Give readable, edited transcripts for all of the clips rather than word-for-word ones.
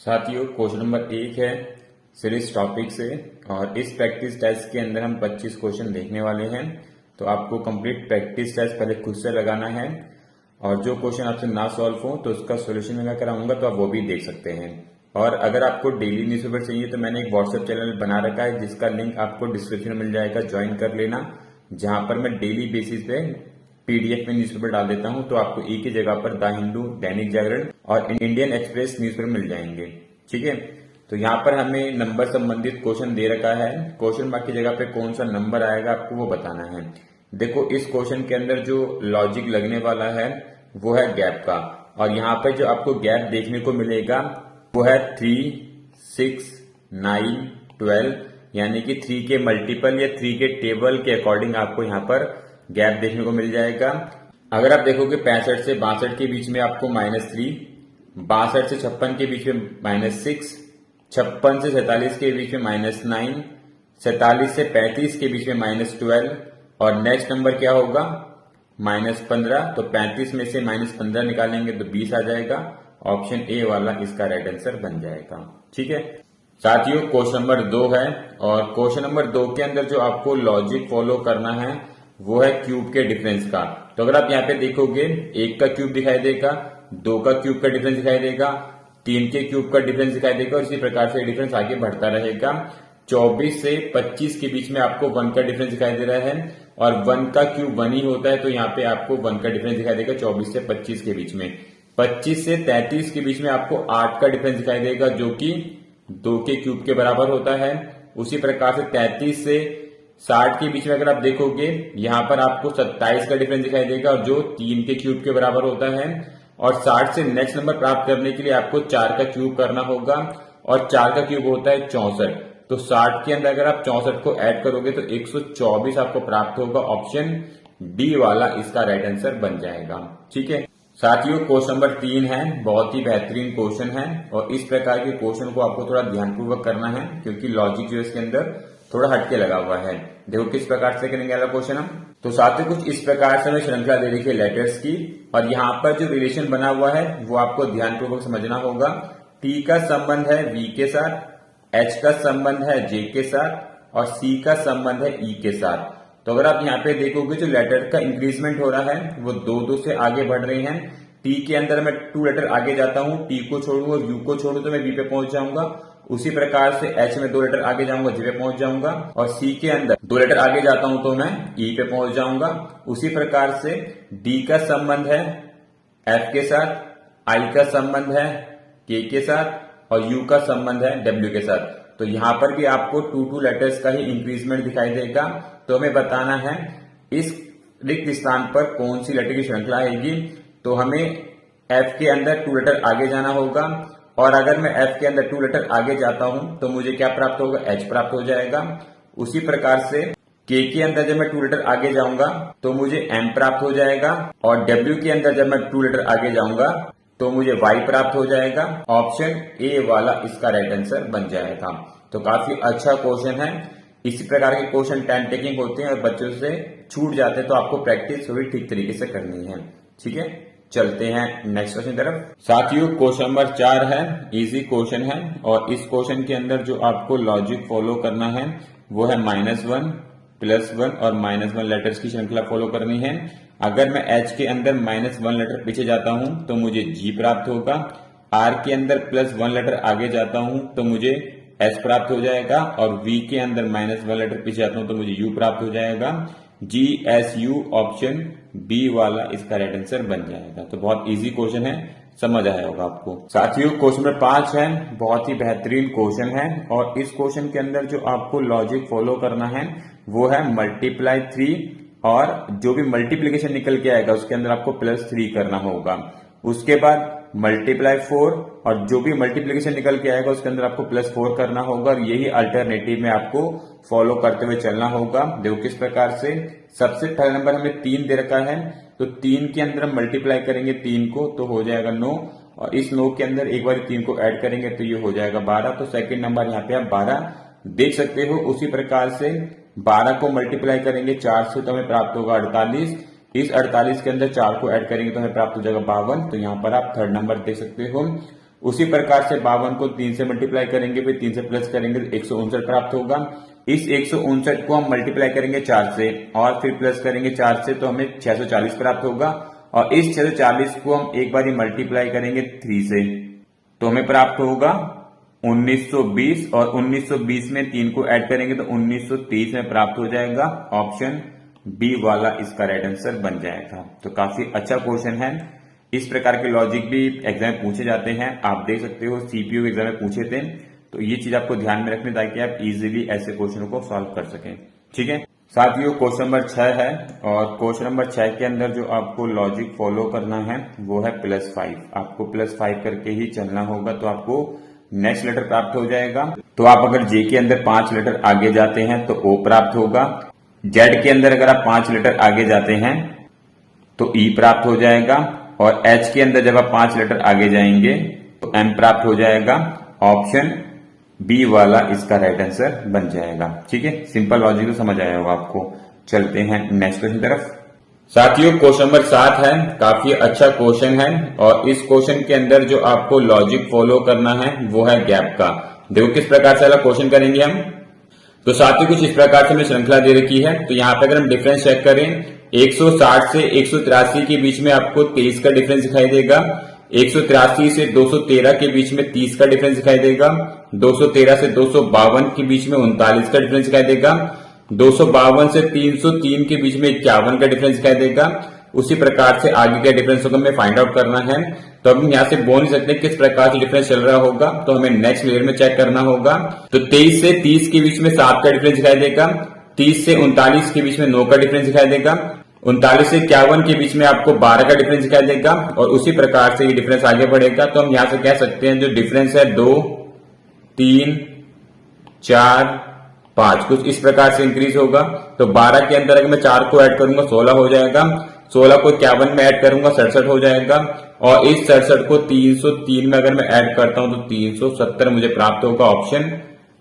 साथियों, question number 1 है series topic से और इस प्रैक्टिस टेस्ट के अंदर हम 25 क्वेश्चन देखने वाले हैं। तो आपको कंप्लीट प्रैक्टिस टेस्ट पहले खुद से लगाना है और जो क्वेश्चन आपसे ना सॉल्व हो तो उसका सोल्यूशन मैं कराऊंगा, तो आप वो भी देख सकते हैं। और अगर आपको डेली न्यूज़पेपर चाहिए तो मैंने एक व्हाट्सएप चैनल बना रखा है जिसका लिंक आपको डिस्क्रिप्शन में मिल जाएगा, ज्वाइन कर लेना। जहां पर मैं डेली बेसिस पे पीडीएफ में न्यूज़पेपर डाल देता हूं, तो आपको एक ही जगह पर द हिंदू, दैनिक जागरण और इंडियन एक्सप्रेस न्यूज़पेपर मिल जाएंगे। ठीक है, तो यहाँ पर हमें नंबर संबंधित क्वेश्चन दे रखा है। क्वेश्चन मार्क की जगह पे कौन सा नंबर आएगा आपको वो बताना है। देखो, इस क्वेश्चन के अंदर जो लॉजिक लगने वाला है वो है गैप का, और यहाँ पे जो आपको गैप देखने को मिलेगा वो है 3, 6, 9, 12, यानी कि 3 के मल्टीपल या 3 के टेबल के अकॉर्डिंग आपको यहाँ पर गैप देखने को मिल जाएगा। अगर आप देखोगे 65 से 62 के बीच में आपको -3, 62 से 56 के बीच में -6, 56 से 47 के बीच में -9, 47 से 35 के बीच में -12 और नेक्स्ट नंबर क्या होगा -15। तो 35 में से -15 निकालेंगे तो 20 आ जाएगा। ऑप्शन ए वाला इसका राइट आंसर बन जाएगा। ठीक है साथियों, क्वेश्चन नंबर 2 है और क्वेश्चन नंबर 2 के अंदर जो आपको लॉजिक फॉलो करना है वो है क्यूब के डिफरेंस का। तो अगर आप यहाँ पे देखोगे 1 का क्यूब दिखाई देगा, 2 का क्यूब का डिफरेंस दिखाई देगा, 3 के क्यूब का डिफरेंस दिखाई देगा और इसी प्रकार से डिफरेंस आगे बढ़ता रहेगा। 24 से 25 के बीच में आपको 1 का डिफरेंस दिखाई दे रहा है और 1 का क्यूब 1 ही होता है, तो यहाँ पे आपको 1 का डिफरेंस दिखाई देगा 24 से 25 के बीच में। 25 से 33 के बीच में आपको 8 का डिफरेंस दिखाई देगा जो कि 2 के क्यूब के बराबर होता है। उसी प्रकार से 33 से 60 के बीच में अगर आप देखोगे यहाँ पर आपको 27 का डिफरेंस दिखाई देगा और जो 3 के क्यूब के बराबर होता है। और 60 से नेक्स्ट नंबर प्राप्त करने के लिए आपको 4 का क्यूब करना होगा और 4 का क्यूब होता है 64। तो 60 के अंदर अगर आप 64 को ऐड करोगे तो 124 आपको प्राप्त होगा। ऑप्शन डी वाला इसका राइट आंसर बन जाएगा। ठीक है साथियों, क्वेश्चन नंबर 3 है, बहुत ही बेहतरीन क्वेश्चन है और इस प्रकार के क्वेश्चन को आपको थोड़ा ध्यानपूर्वक करना है क्योंकि लॉजिक जो इसके अंदर थोड़ा हटके लगा हुआ है। देखो किस प्रकार से करेंगे वाला क्वेश्चन हम। तो साथियों, कुछ इस प्रकार से हमें श्रृंखला दे रखी है लेटर्स की और यहाँ पर जो रिलेशन बना हुआ है वो आपको ध्यानपूर्वक समझना होगा। टी का संबंध है वी के साथ, एच का संबंध है जे के साथ और सी का संबंध है ई के साथ। तो अगर आप यहाँ पे देखोगे जो लेटर का इंक्रीजमेंट हो रहा है वो 2-2 से आगे बढ़ रहे हैं। टी के अंदर मैं 2 लेटर आगे जाता हूं, टी को छोड़ू और यू को छोड़ू तो मैं वी पे पहुंच जाऊंगा। उसी प्रकार से एच में 2 लेटर आगे जाऊंगा, जी पे पहुंच जाऊंगा और सी के अंदर 2 लेटर आगे जाता हूं तो मैं ई पे पहुंच जाऊंगा। उसी प्रकार से डी का संबंध है एफ के साथ, आई का संबंध है के साथ और यू का संबंध है डब्ल्यू के साथ। तो यहां पर भी आपको 2-2 लेटर्स का ही इंक्रीजमेंट दिखाई देगा। तो हमें बताना है इस रिक्त स्थान पर कौन सी लेटर की श्रृंखला आएगी। तो हमें एफ के अंदर 2 लेटर आगे जाना होगा और अगर मैं एफ के अंदर 2 लेटर आगे जाता हूं तो मुझे क्या प्राप्त होगा, एच प्राप्त हो जाएगा। उसी प्रकार से के अंदर जब मैं 2 लेटर आगे जाऊंगा तो मुझे एम प्राप्त हो जाएगा और डब्ल्यू के अंदर जब मैं 2 लेटर आगे जाऊंगा तो मुझे वाई प्राप्त हो जाएगा। ऑप्शन ए वाला इसका राइट आंसर बन जाएगा। तो काफी अच्छा क्वेश्चन है। इसी प्रकार के क्वेश्चन टाइम टेकिंग होते हैं और बच्चों से छूट जाते हैं, तो आपको प्रैक्टिस थोड़ी ठीक तरीके से करनी है। ठीक है, चलते हैं नेक्स्ट क्वेश्चन तरफ। साथियों, क्वेश्चन नंबर 4 है, इजी क्वेश्चन है और इस क्वेश्चन के अंदर जो आपको लॉजिक फॉलो करना है वो है -1, +1 और -1 लेटर्स की श्रृंखला फॉलो करनी है। अगर मैं एच के अंदर -1 लेटर पीछे जाता हूं तो मुझे जी प्राप्त होगा। आर के अंदर +1 लेटर आगे जाता हूं तो मुझे एस प्राप्त हो जाएगा और वी के अंदर -1 लेटर पीछे जाता हूं तो मुझे यू प्राप्त हो जाएगा। G S U option B वाला इसका राइट आंसर बन जाएगा। तो बहुत इजी क्वेश्चन है, समझ आया होगा आपको। साथियों, क्वेश्चन नंबर 5 है, बहुत ही बेहतरीन क्वेश्चन है और इस क्वेश्चन के अंदर जो आपको लॉजिक फॉलो करना है वो है मल्टीप्लाई 3 और जो भी मल्टीप्लीकेशन निकल के आएगा उसके अंदर आपको +3 करना होगा। उसके बाद मल्टीप्लाई 4 और जो भी मल्टीप्लीकेशन निकल के आएगा उसके अंदर आपको +4 करना होगा और यही अल्टरनेटिव में आपको फॉलो करते हुए चलना होगा। देखो किस प्रकार से। सबसे पहला नंबर हमें 3 दे रखा है तो 3 के अंदर हम मल्टीप्लाई करेंगे 3 को तो हो जाएगा 9 और इस 9 के अंदर एक बार 3 को ऐड करेंगे तो ये हो जाएगा 12। तो सेकंड नंबर यहाँ पे आप 12 देख सकते हो। उसी प्रकार से 12 को मल्टीप्लाई करेंगे 4 से तो हमें प्राप्त होगा 48। इस 48 के अंदर 4 को ऐड करेंगे तो हमें प्राप्त हो जाएगा 52। तो यहाँ पर आप थर्ड नंबर देख सकते हो। उसी प्रकार से 52 को 3 से मल्टीप्लाई करेंगे, फिर 3 से प्लस करेंगे तो 159 प्राप्त होगा। इस 159 को हम मल्टीप्लाई करेंगे 4 से और फिर प्लस करेंगे 4 से, तो हमें 640 प्राप्त होगा। और इस 640 को हम एक बार मल्टीप्लाई करेंगे 3 से, तो हमें प्राप्त होगा 1920 और 1920 में 3 को ऐड करेंगे तो 1930 में प्राप्त हो जाएगा। ऑप्शन बी वाला इसका राइट आंसर बन जाएगा। तो काफी अच्छा क्वेश्चन है। इस प्रकार के लॉजिक भी एग्जाम में पूछे जाते हैं, आप देख सकते हो सीपीयू एग्जाम में पूछे थे। तो ये चीज आपको ध्यान में रखनी ताकि आप इजीली ऐसे क्वेश्चनों को सॉल्व कर सकें। ठीक है साथियों, क्वेश्चन नंबर 6 है और क्वेश्चन नंबर 6 के अंदर जो आपको लॉजिक फॉलो करना है वो है +5। आपको +5 करके ही चलना होगा तो आपको नेक्स्ट लेटर प्राप्त हो जाएगा। तो आप अगर जे के अंदर 5 लेटर आगे जाते हैं तो ओ प्राप्त होगा। जेड के अंदर अगर आप 5 लेटर आगे जाते हैं तो ई प्राप्त हो जाएगा। और एच के अंदर जब आप 5 लेटर आगे जाएंगे तो एम प्राप्त हो जाएगा। ऑप्शन बी वाला इसका राइट आंसर बन जाएगा। ठीक है, सिंपल लॉजिक तो समझ आया होगा आपको। चलते हैं नेक्स्ट क्वेश्चन तरफ। साथियों क्वेश्चन नंबर 7 है, काफी अच्छा क्वेश्चन है और इस क्वेश्चन के अंदर जो आपको लॉजिक फॉलो करना है वो है गैप का। देखो किस प्रकार से वाला क्वेश्चन करेंगे हम। तो साथियों कुछ इस प्रकार से हमें श्रृंखला दे रखी है। तो यहाँ पे अगर हम डिफरेंस चेक करें 160 से 183 के बीच में आपको 23 का डिफरेंस दिखाई देगा। 183 से 213 के बीच में 30 का डिफरेंस दिखाई देगा। 213 से 252 के बीच में 39 का डिफरेंस दिखाई देगा। 252 से 303 के बीच में 51 का डिफरेंस दिखाई देगा। उसी प्रकार से आगे के डिफरेंस को हमें फाइंड आउट करना है। तो हम यहाँ से बोल नहीं सकते किस प्रकार से डिफरेंस चल रहा होगा, तो हमें नेक्स्ट लेयर में चेक करना होगा। तो 23 से 30 के बीच में 7 का डिफरेंस दिखाई देगा। 30 से 39 के बीच में 9 का डिफरेंस दिखाई देगा। 39 से 51 के बीच में आपको 12 का डिफरेंस दिखाई देगा। और उसी प्रकार से ये डिफरेंस आगे बढ़ेगा। तो हम यहाँ से कह सकते हैं जो डिफरेंस है 2, 3, 4, 5 कुछ इस प्रकार से इंक्रीज होगा। तो 12 के अंदर अगर मैं 4 को ऐड करूंगा 16 हो जाएगा। 16 को 51 में ऐड करूंगा 67 हो जाएगा। और इस 67 को 303 में अगर मैं ऐड करता हूं तो 370 मुझे प्राप्त होगा। ऑप्शन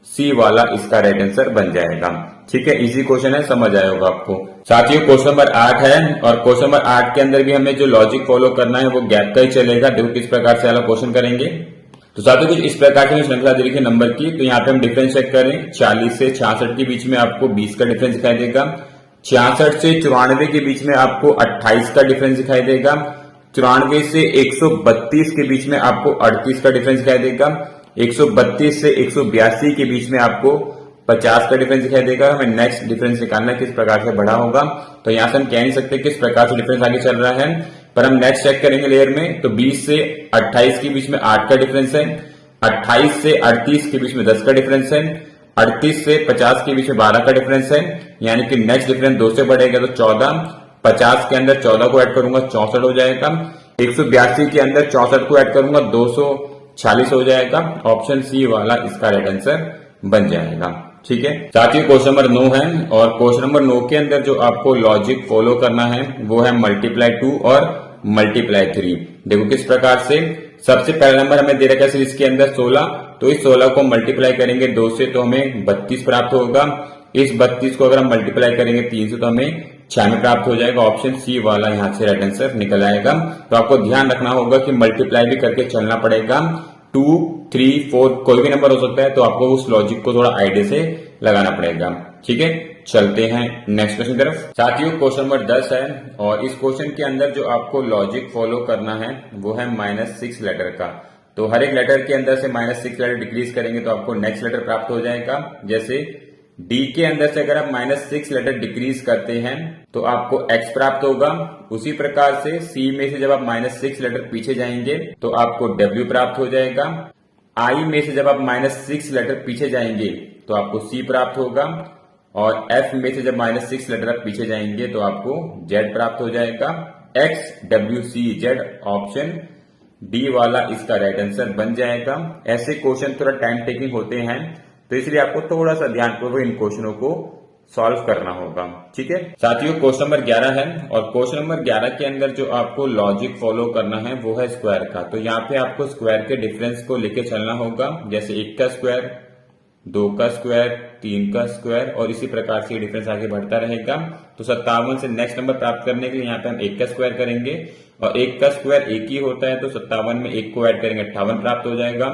सी वाला इसका राइट आंसर बन जाएगा। ठीक है, इजी क्वेश्चन है, समझ आया होगा आपको। साथियों क्वेश्चन नंबर 8 है और क्वेश्चन नंबर 8 के अंदर भी हमें जो लॉजिक फॉलो करना है वो गैप का ही चलेगा। देखो किस प्रकार से वाला क्वेश्चन करेंगे। तो साथियों कुछ इस प्रकार से श्रृंखला दे रखी है नंबर की। तो यहाँ पे हम डिफरेंस चेक करें 40 से 66 के बीच में आपको 20 का डिफरेंस दिखाई देगा। 66 से 94 के बीच में आपको 28 का डिफरेंस दिखाई देगा। 94 से 132 के बीच में आपको 38 का डिफरेंस दिखाई देगा। 132 से 182 के बीच में आपको 50 का डिफरेंस दिखाई देगा। हमें नेक्स्ट डिफरेंस निकालना किस प्रकार से बढ़ा होगा। तो यहां से हम कह नहीं सकते किस प्रकार से डिफरेंस आगे चल रहा है, पर हम नेक्स्ट चेक करेंगे लेयर में। तो 20 से 28 के बीच में 8 का डिफरेंस है। 28 से 38 के बीच में 10 का डिफरेंस है। 38 से 50 के बीच में 12 का डिफरेंस है। यानी कि नेक्स्ट डिफरेंस 2 से बढ़ेगा तो 14। 50 के अंदर 14 को ऐड करूंगा 64 हो जाएगा। 182 के अंदर 64 को ऐड करूंगा 246 हो जाएगा। ऑप्शन सी वाला इसका राइट आंसर बन जाएगा। ठीक है साथियों क्वेश्चन नंबर 9 है और क्वेश्चन नंबर 9 के अंदर जो आपको लॉजिक फॉलो करना है वो है मल्टीप्लाई 2 और मल्टीप्लाई 3। देखो किस प्रकार से। सबसे पहला नंबर हमें दे रखा है इसके अंदर 16। तो इस 16 को मल्टीप्लाई करेंगे 2 से तो हमें 32 प्राप्त होगा। इस 32 को अगर हम मल्टीप्लाई करेंगे 3 से तो हमें 96 प्राप्त हो जाएगा। ऑप्शन सी वाला यहाँ से राइट आंसर निकल आएगा। तो आपको ध्यान रखना होगा कि मल्टीप्लाई भी करके चलना पड़ेगा। 2, 3, 4 कोई भी नंबर हो सकता है। तो आपको उस लॉजिक को थोड़ा आइडिया से लगाना पड़ेगा। ठीक है, चलते हैं नेक्स्ट क्वेश्चन तरफ। साथियों क्वेश्चन नंबर 10 है और इस क्वेश्चन के अंदर जो आपको लॉजिक फॉलो करना है वो है -6 लेटर का। तो हर एक लेटर के अंदर से -6 लेटर डिक्रीज करेंगे तो आपको नेक्स्ट लेटर प्राप्त हो जाएगा। जैसे डी के अंदर से अगर आप -6 लेटर डिक्रीज करते हैं तो आपको एक्स प्राप्त होगा। उसी प्रकार से सी में से जब आप -6 लेटर पीछे जाएंगे तो आपको डब्ल्यू प्राप्त हो जाएगा। आई में से जब आप -6 लेटर पीछे जाएंगे तो आपको सी प्राप्त होगा। और एफ में से जब -6 लेटर आप पीछे जाएंगे तो आपको जेड प्राप्त हो जाएगा। एक्स, डब्ल्यू, सी, जेड। ऑप्शन डी वाला इसका राइट आंसर बन जाएगा। ऐसे क्वेश्चन थोड़ा टाइम टेकिंग होते हैं तो इसलिए आपको थोड़ा सा ध्यानपूर्वक इन क्वेश्चनों को सॉल्व करना होगा। ठीक है साथियों क्वेश्चन नंबर 11 है और क्वेश्चन नंबर 11 के अंदर जो आपको लॉजिक फॉलो करना है वो है स्क्वायर का। तो यहाँ पे आपको स्क्वायर के डिफरेंस को लेके चलना होगा। जैसे 1 का स्क्वायर, 2 का स्क्वायर, 3 का स्क्वायर और इसी प्रकार से डिफरेंस आगे बढ़ता रहेगा। तो 57 से नेक्स्ट नंबर प्राप्त करने के लिए यहाँ पे हम 1 का स्क्वायर करेंगे और 1 का स्क्वायर 1 ही होता है, तो 57 में 1 को ऐड करेंगे 58 प्राप्त हो जाएगा।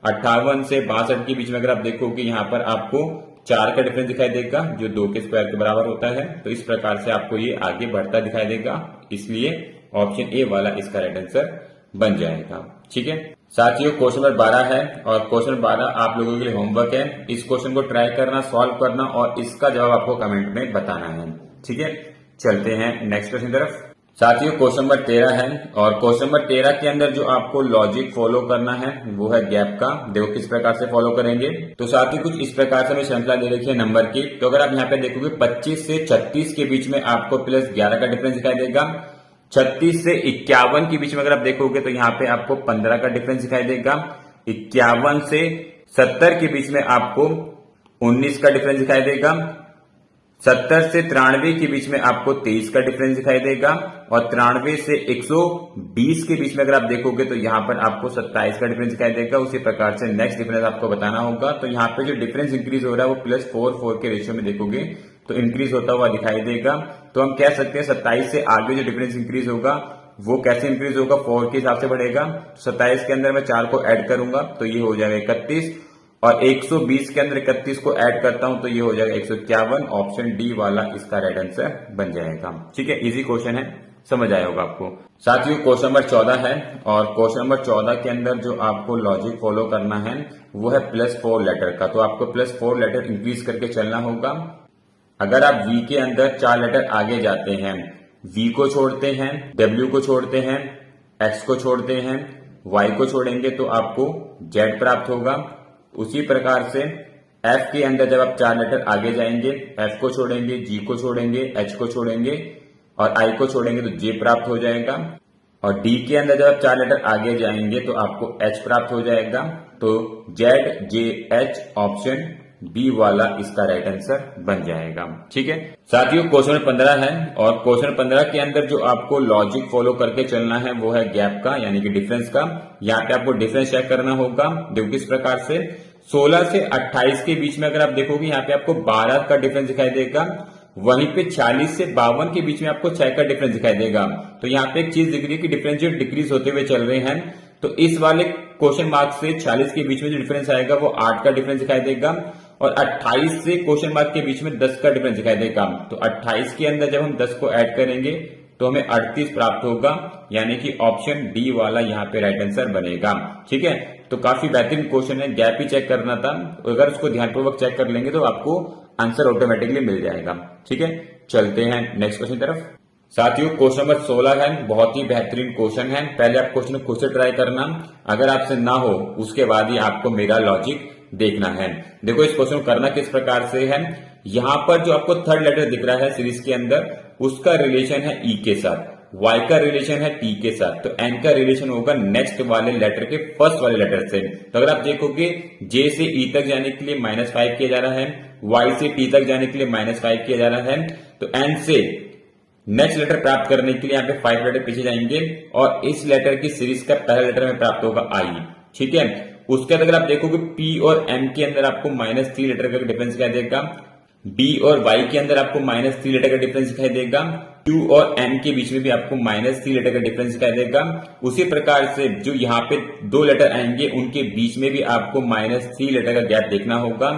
58 से 62 के बीच में अगर आप देखोगे यहाँ पर आपको 4 का डिफरेंस दिखाई देगा जो 2 के स्क्वायर के बराबर होता है। तो इस प्रकार से आपको ये आगे बढ़ता दिखाई देगा, इसलिए ऑप्शन ए वाला इसका राइट आंसर बन जाएगा। ठीक है साथियों, क्वेश्चन नंबर 12 है और क्वेश्चन नंबर 12 आप लोगों के लिए होमवर्क है। इस क्वेश्चन को ट्राई करना, सॉल्व करना और इसका जवाब आपको कमेंट में बताना है। ठीक है, चलते हैं नेक्स्ट क्वेश्चन तरफ। साथियों क्वेश्चन नंबर 13 है और क्वेश्चन नंबर 13 के अंदर जो आपको लॉजिक फॉलो करना है वो है गैप का। देखो किस प्रकार से फॉलो करेंगे। तो साथियों कुछ इस प्रकार से हमें श्रृंखला दे रखी है नंबर की। तो अगर आप यहाँ पे देखोगे 25 से 36 के बीच में आपको प्लस 11 का डिफरेंस दिखाई देगा। 36 से 51 के बीच में अगर आप देखोगे तो यहाँ पे आपको 15 का डिफरेंस दिखाई देगा। 51 से 70 के बीच में आपको 19 का डिफरेंस दिखाई देगा। 70 से 93 के बीच में आपको 23 का डिफरेंस दिखाई देगा और 93 से 120 के बीच में अगर आप देखोगे तो यहाँ पर आपको 27 का डिफरेंस दिखाई देगा। उसी प्रकार से नेक्स्ट डिफरेंस आपको बताना होगा। तो यहाँ पे जो डिफरेंस इंक्रीज हो रहा है वो +4 के रेशियो में देखोगे तो इंक्रीज होता हुआ दिखाई देगा। तो हम कह सकते हैं 27 से आगे जो डिफरेंस इंक्रीज होगा वो कैसे इंक्रीज होगा, 4 के हिसाब से बढ़ेगा। 27 के अंदर मैं 4 को ऐड करूंगा तो ये हो जाएगा 31 और 120 के अंदर 31 को ऐड करता हूं तो ये हो जाएगा 151। ऑप्शन डी वाला इसका राइट आंसर बन जाएगा। ठीक है, इजी क्वेश्चन है, समझ आया होगा आपको। साथियों क्वेश्चन नंबर 14 है और क्वेश्चन नंबर 14 के अंदर जो आपको लॉजिक फॉलो करना है वो है +4 लेटर का। तो आपको +4 लेटर इंक्रीज करके चलना होगा। अगर आप V के अंदर 4 लेटर आगे जाते हैं, V को छोड़ते हैं, W को छोड़ते हैं, X को छोड़ते हैं, Y को छोड़ेंगे तो आपको Z प्राप्त होगा। उसी प्रकार से F के अंदर जब आप 4 लेटर आगे जाएंगे, F को छोड़ेंगे, G को छोड़ेंगे, H को छोड़ेंगे और I को छोड़ेंगे तो J प्राप्त हो जाएगा। और D के अंदर जब आप 4 लेटर आगे जाएंगे तो आपको H प्राप्त हो जाएगा। तो Z, J, H option B वाला इसका राइट आंसर बन जाएगा। ठीक है साथियों, क्वेश्चन 15 है और क्वेश्चन 15 के अंदर जो आपको लॉजिक फॉलो करके चलना है वो है गैप का, यानी कि डिफरेंस का। यहाँ पे आपको डिफरेंस चेक करना होगा। देखो किस प्रकार से 16 से 28 के बीच में अगर आप देखोगे यहाँ पे आपको 12 का डिफरेंस दिखाई देगा। वहीं पे 40 से 52 के बीच में आपको 6 का डिफरेंस दिखाई देगा। तो यहाँ पे एक चीज दिख रही है कि डिफरेंस जो डिक्रीज होते हुए चल रहे हैं। तो इस वाले क्वेश्चन मार्क से 40 के बीच में जो डिफरेंस आएगा वो 8 का डिफरेंस दिखाई देगा और 28 से क्वेश्चन मार्क के बीच में 10 का डिफरेंस दिखाई देगा। तो 28 के अंदर जब हम 10 को ऐड करेंगे तो हमें 38 प्राप्त होगा, यानी कि ऑप्शन डी वाला यहाँ पे राइट आंसर बनेगा। ठीक है, तो काफी बेहतरीन क्वेश्चन है, गैप ही चेक करना था। अगर उसको ध्यानपूर्वक चेक कर लेंगे तो आपको आंसर ऑटोमेटिकली मिल जाएगा। ठीक है, चलते हैं नेक्स्ट क्वेश्चन तरफ। साथियों क्वेश्चन नंबर 16 है, बहुत ही बेहतरीन क्वेश्चन है। पहले आप क्वेश्चन को खुद से ट्राई करना, अगर आपसे ना हो उसके बाद ही आपको मेरा लॉजिक देखना है। देखो इस क्वेश्चन को करना किस प्रकार से है। यहाँ पर जो आपको थर्ड लेटर दिख रहा है सीरीज के अंदर, उसका रिलेशन है ई के साथ, Y का रिलेशन है T के साथ, तो N का रिलेशन होगा नेक्स्ट वाले लेटर के फर्स्ट वाले लेटर से। तो अगर आप देखोगे J से E तक जाने के लिए -5 किया जा रहा है, Y से T तक जाने के लिए -5 किया जा रहा है, तो N से नेक्स्ट लेटर प्राप्त करने के लिए यहाँ पे 5 लेटर पीछे जाएंगे और इस लेटर की सीरीज का पहला लेटर में प्राप्त होगा I। ठीक है, उसके बाद अगर आप देखोगे P और M के अंदर आपको -3 लेटर का डिफरेंस दिखाई देगा, B और Y के अंदर आपको -3 लेटर का डिफरेंस दिखाई देगा, Q और M के बीच में भी आपको -3 लेटर का डिफरेंस दिखाई देगा। उसी प्रकार से जो यहाँ पे 2 लेटर आएंगे उनके बीच में भी आपको -3 लेटर का गैप देखना होगा।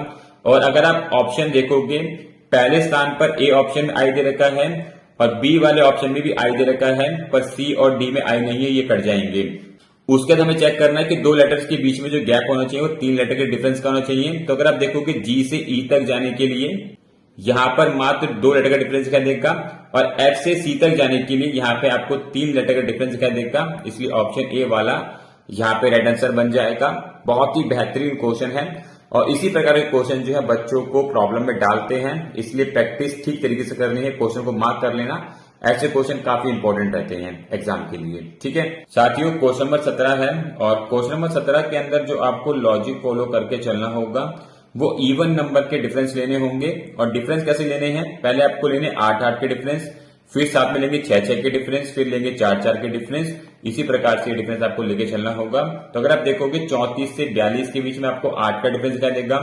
और अगर आप ऑप्शन देखोगे, पहले स्थान पर A ऑप्शन में I दे रखा है और B वाले ऑप्शन में भी I दे रखा है, पर C और D में I नहीं है, ये कट जाएंगे। उसके बाद हमें चेक करना है कि 2 लेटर्स के बीच में जो गैप होना चाहिए वो 3 लेटर के डिफरेंस का होना चाहिए। तो अगर आप देखोगे G से E तक जाने के लिए यहाँ पर मात्र 2 लेटर का डिफरेंस दिखाई देगा और F से C तक जाने के लिए यहाँ पे आपको 3 लेटर का डिफरेंस दिखाई देगा, इसलिए ऑप्शन ए वाला यहाँ पे राइट आंसर बन जाएगा। बहुत ही बेहतरीन क्वेश्चन है और इसी प्रकार के क्वेश्चन जो है बच्चों को प्रॉब्लम में डालते हैं, इसलिए प्रैक्टिस ठीक तरीके से करनी है, क्वेश्चन को मार्क कर लेना। ऐसे क्वेश्चन काफी इंपॉर्टेंट रहते हैं एग्जाम के लिए। ठीक है साथियों, क्वेश्चन नंबर 17 है और क्वेश्चन नंबर 17 के अंदर जो आपको लॉजिक फॉलो करके चलना होगा वो इवन नंबर के डिफरेंस लेने होंगे। और डिफरेंस कैसे लेने हैं, पहले आपको लेने 8-8 के डिफरेंस, फिर साथ में लेंगे 6-6 के डिफरेंस, फिर लेंगे 4-4 के डिफरेंस। इसी प्रकार से डिफरेंस आपको लेके चलना होगा। तो अगर आप देखोगे 34 से 42 के बीच में आपको 8 का डिफरेंस दिखाई देगा,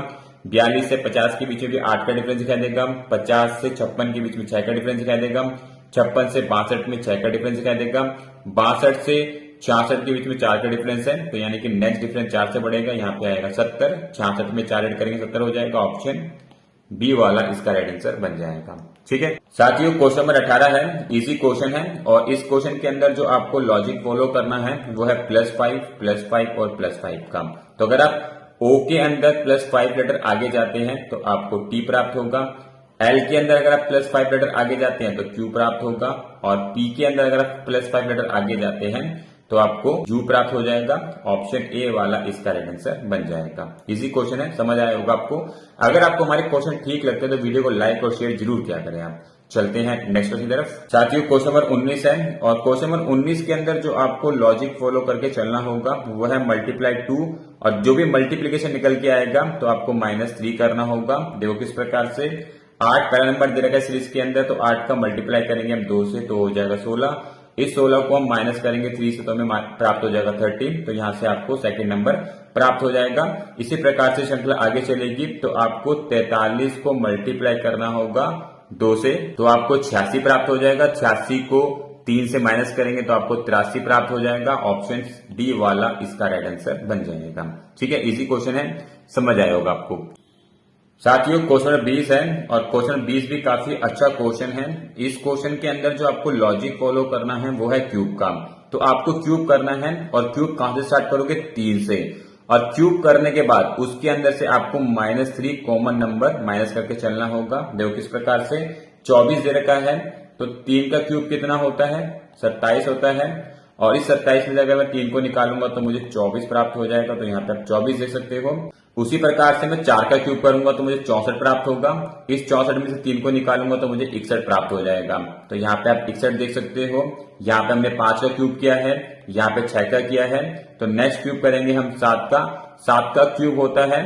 42 से 50 के बीच में भी 8 का डिफरेंस दिखाई देगा, 50 से 56 के बीच में 6 का डिफरेंस दिखाई देगा, 56 से 62 में 6 का डिफरेंस दिखाई देगा। 62 से 66 के बीच में 4 का डिफरेंस है, तो यानी कि नेक्स्ट डिफरेंस 4 से बढ़ेगा, यहाँ पे आएगा 70। 66 में 4 ऐड करेंगे 70 हो जाएगा। ऑप्शन बी वाला इसका राइट आंसर बन जाएगा। ठीक है साथियों, क्वेश्चन नंबर 18 है, इजी क्वेश्चन है और इस क्वेश्चन के अंदर जो आपको लॉजिक फॉलो करना है वो है +5 और +5 का। तो अगर आप O के अंदर +5 लेटर आगे जाते हैं तो आपको T प्राप्त होगा। L के अंदर अगर आप +5 लेटर आगे जाते हैं तो Q प्राप्त होगा और P के अंदर अगर आप +5 लेटर आगे जाते हैं तो आपको U प्राप्त हो जाएगा। ऑप्शन ए वाला इसका राइट आंसर बन जाएगा। इजी क्वेश्चन है, समझ आया होगा आपको। अगर आपको हमारे क्वेश्चन ठीक लगते हैं तो वीडियो को लाइक और शेयर जरूर किया करें आप। चलते हैं नेक्स्ट क्वेश्चन की तरफ। साथियों क्वेश्चन नंबर 19 है और क्वेश्चन नंबर 19 के अंदर जो आपको लॉजिक फॉलो करके चलना होगा वो है ×2 और जो भी मल्टीप्लीकेशन निकल के आएगा तो आपको -3 करना होगा। देखो किस प्रकार से 8 पहला नंबर दे रखा है सीरीज के अंदर, तो 8 का मल्टीप्लाई करेंगे हम 2 से तो हो जाएगा 16। इस 16 को हम माइनस करेंगे 3 से तो हमें प्राप्त हो जाएगा 13, तो यहां से आपको सेकंड नंबर प्राप्त हो जाएगा। इसी प्रकार से श्रृंखला आगे चलेगी तो आपको 43 को मल्टीप्लाई करना होगा 2 से तो आपको 86 प्राप्त हो जाएगा। 86 को 3 से माइनस करेंगे तो आपको 83 प्राप्त हो जाएगा। ऑप्शन डी वाला इसका राइट आंसर बन जाएगा। ठीक है, इजी क्वेश्चन है, समझ आया होगा आपको। साथियों क्वेश्चन नंबर 20 है और क्वेश्चन नंबर 20 भी काफी अच्छा क्वेश्चन है। इस क्वेश्चन के अंदर जो आपको लॉजिक फॉलो करना है वो है क्यूब का। तो आपको क्यूब करना है और क्यूब कहां से स्टार्ट करोगे? 3 से। और क्यूब करने के बाद उसके अंदर से आपको -3 कॉमन नंबर माइनस करके चलना होगा। देखो किस प्रकार से 24 दे रखा है तो 3 का क्यूब कितना होता है? 27 होता है और इस 27 में अगर मैं 3 को निकालूंगा तो मुझे 24 प्राप्त हो जाएगा। तो यहाँ पे आप 24 देख सकते हो। उसी प्रकार से मैं 4 का क्यूब करूंगा तो मुझे 64 प्राप्त होगा। इस 64 में से 3 को निकालूंगा तो मुझे 61 प्राप्त हो जाएगा। तो यहाँ पे आप 61 देख सकते हो। यहाँ पे हमने 5 का क्यूब किया है, यहाँ पे 6 का किया है। तो नेक्स्ट क्यूब करेंगे हम 7 का। 7 का क्यूब होता है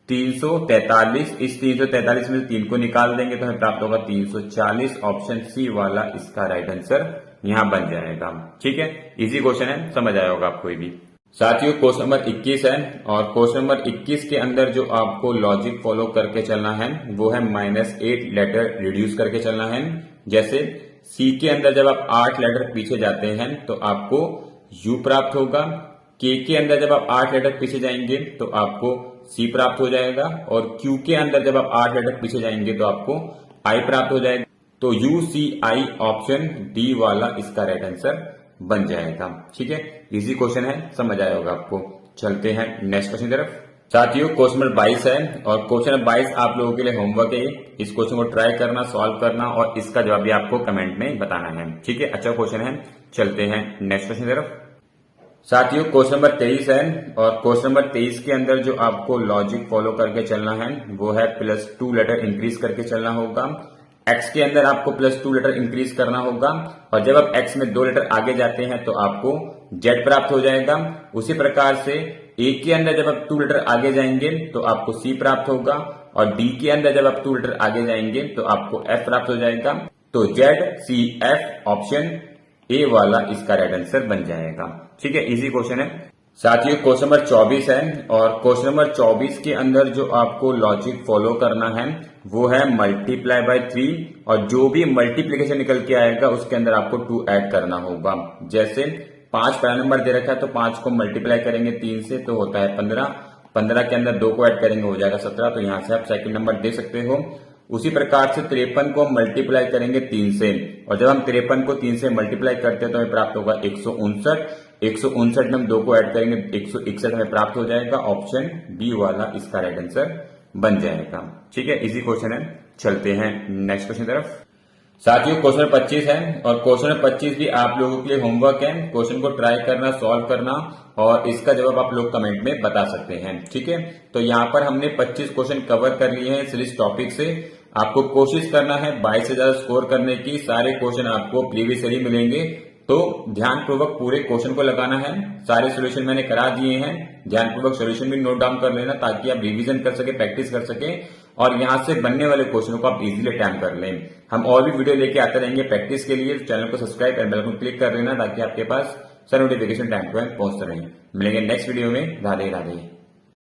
343। इस 343 में से 3 को निकाल देंगे तो हमें प्राप्त होगा 340। ऑप्शन सी वाला इसका राइट आंसर यहाँ बन जाएगा। ठीक है, इजी क्वेश्चन है, समझ आया होगा आपको भी। साथियों क्वेश्चन नंबर 21 है और क्वेश्चन नंबर 21 के अंदर जो आपको लॉजिक फॉलो करके चलना है वो है -8 लेटर रिड्यूस करके चलना है। जैसे सी के अंदर जब आप 8 लेटर पीछे जाते हैं तो आपको यू प्राप्त होगा। के अंदर जब आप 8 लेटर पीछे जाएंगे तो आपको सी प्राप्त हो जाएगा और क्यू के अंदर जब आप 8 लेटर पीछे जाएंगे तो आपको आई प्राप्त हो जाएगा। तो UCI ऑप्शन डी वाला इसका राइट आंसर बन जाएगा। ठीक है, इजी क्वेश्चन है, समझ आया होगा आपको। चलते हैं नेक्स्ट क्वेश्चन की तरफ। साथियों क्वेश्चन नंबर 22 है और क्वेश्चन नंबर 22 आप लोगों के लिए होमवर्क है। इस क्वेश्चन को ट्राई करना, सॉल्व करना और इसका जवाब भी आपको कमेंट में बताना है। ठीक है, अच्छा क्वेश्चन है। चलते हैं नेक्स्ट क्वेश्चन की तरफ। साथियों क्वेश्चन नंबर 23 है और क्वेश्चन नंबर 23 के अंदर जो आपको लॉजिक फॉलो करके चलना है वो है +2 लेटर इंक्रीज करके चलना होगा। x के अंदर आपको +2 लेटर इंक्रीज करना होगा और जब आप x में 2 लेटर आगे जाते हैं तो आपको z प्राप्त हो जाएगा। उसी प्रकार से a के अंदर जब आप 2 लेटर आगे जाएंगे तो आपको c प्राप्त होगा और d के अंदर जब आप 2 लेटर आगे जाएंगे तो आपको f प्राप्त हो जाएगा। तो ZCF ऑप्शन ए वाला इसका राइट आंसर बन जाएगा। ठीक है, इजी क्वेश्चन है। साथियों क्वेश्चन नंबर 24 है और क्वेश्चन नंबर 24 के अंदर जो आपको लॉजिक फॉलो करना है वो है ×3 और जो भी मल्टीप्लीकेशन निकल के आएगा उसके अंदर आपको 2 ऐड करना होगा। जैसे 5 पहला नंबर दे रखा है तो 5 को मल्टीप्लाई करेंगे 3 से तो होता है 15। 15 के अंदर 2 को ऐड करेंगे हो जाएगा 17। तो यहां से आप सेकंड नंबर दे सकते हो। उसी प्रकार से 53 को मल्टीप्लाई करेंगे 3 से और जब हम 53 को 3 से मल्टीप्लाई करते हैं तो हमें प्राप्त होगा 159। 159 में हम 2 को ऐड करेंगे 161 हमें प्राप्त हो जाएगा। ऑप्शन बी वाला इसका राइट आंसर बन जाएगा। ठीक है, इजी क्वेश्चन है। चलते हैं नेक्स्ट क्वेश्चन की तरफ। साथियों क्वेश्चन 25 है और क्वेश्चन 25 भी आप लोगों के लिए होमवर्क है। क्वेश्चन को ट्राई करना, सॉल्व करना और इसका जवाब आप लोग कमेंट में बता सकते हैं। ठीक है, तो यहाँ पर हमने 25 क्वेश्चन कवर कर लिए हैं सीरीज टॉपिक से। आपको कोशिश करना है 22 से ज्यादा स्कोर करने की। सारे क्वेश्चन आपको प्रीवियस ईयर मिलेंगे तो ध्यानपूर्वक पूरे क्वेश्चन को लगाना है। सारे सॉल्यूशन मैंने करा दिए हैं, ध्यानपूर्वक सॉल्यूशन भी नोट डाउन कर लेना ताकि आप रिवीजन कर सके, प्रैक्टिस कर सके और यहां से बनने वाले क्वेश्चनों को आप इजीली अटेम्प्ट कर लें। हम और भी वीडियो लेके आते रहेंगे प्रैक्टिस के लिए। चैनल को सब्सक्राइब और बेल आइकन क्लिक कर लेना ताकि आपके पास सारे नोटिफिकेशन टाइम पर पहुंचते रहें। मिलेंगे नेक्स्ट वीडियो में। राधे राधे।